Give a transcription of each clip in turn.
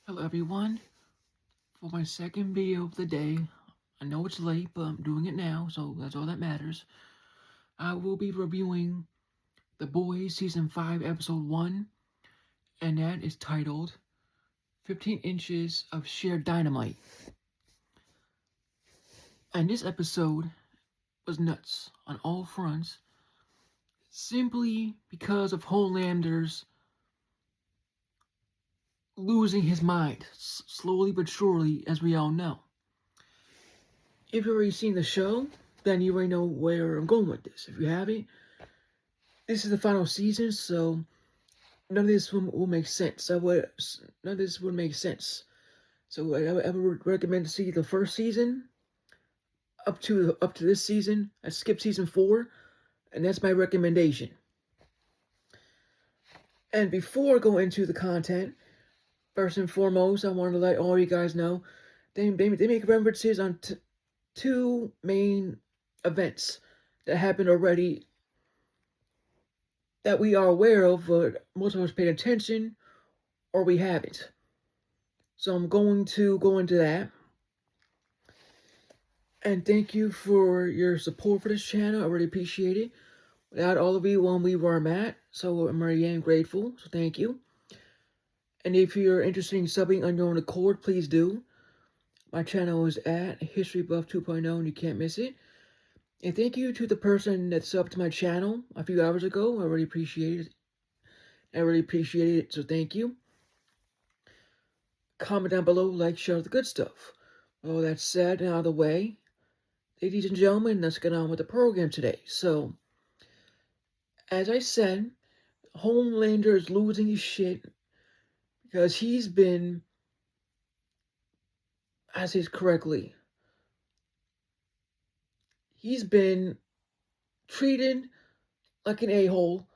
Hello everyone, for my second video of the day. I know it's late, but I'm doing it now, so that's all that matters. I will be reviewing The Boys Season 5 Episode 1, and that is titled 15 Inches of Sheer Dynamite. And this episode was nuts on all fronts, simply because of Homelander's losing his mind, slowly but surely, as we all know. If you've already seen the show, then you already know where I'm going with this. If you haven't, this is the final season, so none of this will make sense. None of this would make sense. So I would recommend to see the first season up to this season. I skipped season 4, and that's my recommendation. And before I go into the content, first and foremost, I want to let all you guys know they make references on two main events that happened already that we are aware of, but most of us paid attention or we haven't. So I'm going to go into that. And thank you for your support for this channel. I really appreciate it. Without all of you, won't be where I'm at. So I'm really grateful. So thank you. And if you're interested in subbing on your own accord, please do. My channel is at History Buff 2.0 and you can't miss it. And thank you to the person that subbed to my channel a few hours ago. I really appreciate it. So thank you. Comment down below, like, share the good stuff. All that said and out of the way, ladies and gentlemen, let's get on with the program today. So, as I said, Homelander is losing his shit because he's been, I say this correctly, he's been treated like an a-hole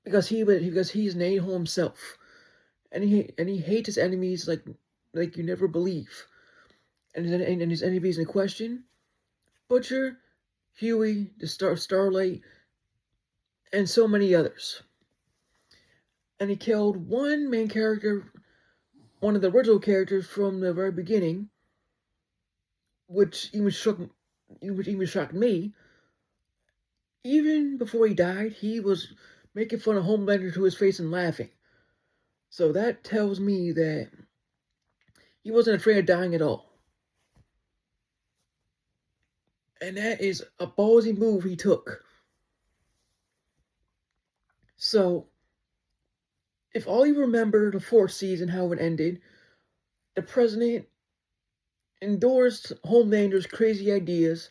because he's an a-hole himself, and he hates his enemies like you never believe, and his enemies in question, Butcher, Huey, the Starlight, and so many others. And he killed one main character, one of the original characters from the very beginning, which even shocked me. Even before he died, he was making fun of Homelander to his face and laughing. So that tells me that he wasn't afraid of dying at all. And that is a ballsy move he took. So, if all you remember the 4th season, how it ended, the president endorsed Homelander's crazy ideas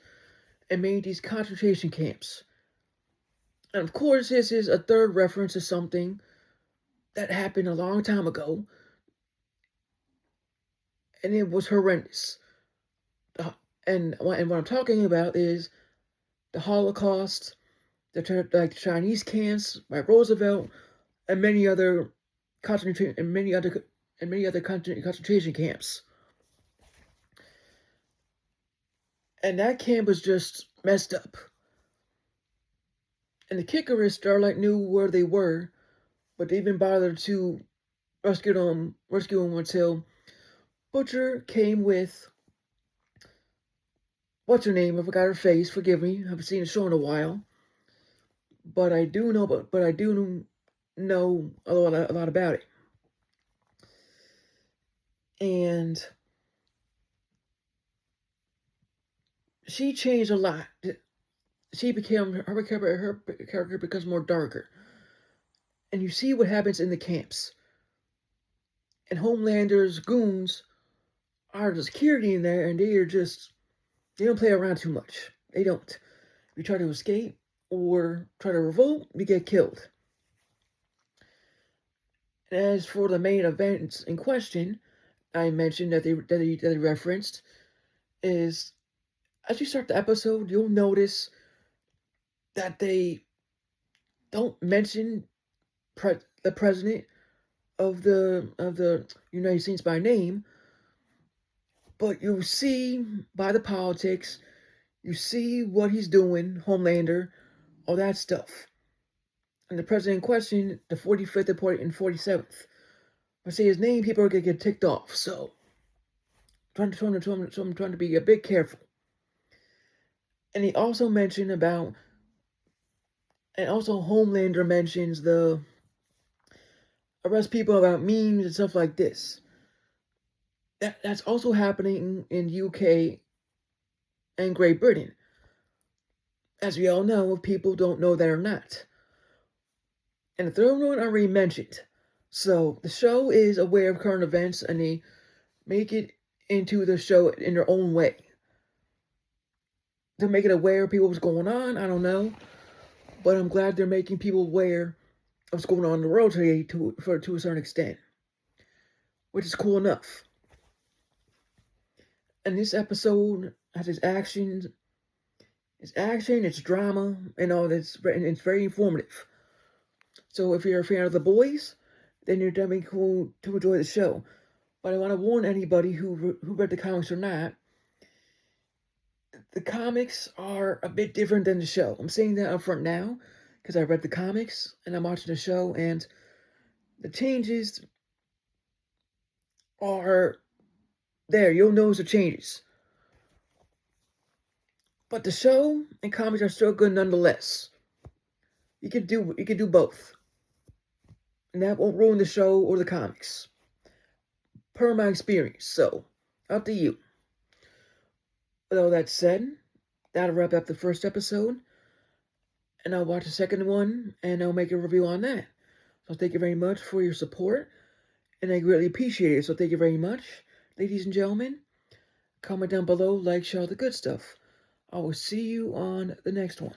and made these concentration camps. And of course, this is a third reference to something that happened a long time ago, and it was horrendous. And what I'm talking about is the Holocaust, the Chinese camps by Roosevelt, and many other concentration camps. And that camp was just messed up. And the kicker is Starlight knew where they were, but they didn't bother to rescue them until Butcher came with, what's her name? I forgot her face. Forgive me. I haven't seen the show in a while. But I do know a lot about it. And she changed a lot. She became, her character becomes more darker. And you see what happens in the camps. And Homelander's goons are the security in there, and they don't play around too much. They don't. If you try to escape or try to revolt, you get killed. And as for the main events in question, I mentioned that they referenced is, as you start the episode, you'll notice that they don't mention the president of the United States by name, but you see by the politics, you see what he's doing, Homelander, all that stuff. And the president in question, the 45th and 47th. I say his name, people are gonna get ticked off. So I'm trying to be a bit careful. And he also mentioned about, and also Homelander mentions the arrest people about memes and stuff like this. That's also happening in UK and Great Britain. As we all know, people don't know that or not. And the third one I already mentioned. So the show is aware of current events and they make it into the show in their own way. To make it aware of people what's going on, I don't know. But I'm glad they're making people aware of what's going on in the world today to a certain extent. Which is cool enough. And this episode has its action, its drama, and all this, and it's very informative. So if you're a fan of The Boys, then you're definitely cool to enjoy the show. But I want to warn anybody who read the comics or not, the comics are a bit different than the show. I'm saying that up front now, because I read the comics, and I'm watching the show, and the changes are there. You'll notice the changes. But the show and comics are still good nonetheless. You can do both. And that won't ruin the show or the comics. Per my experience. So, up to you. With all that said, that'll wrap up the first episode. And I'll watch the second one and I'll make a review on that. So thank you very much for your support. And I greatly appreciate it. So thank you very much, ladies and gentlemen. Comment down below, like, share all the good stuff. I will see you on the next one.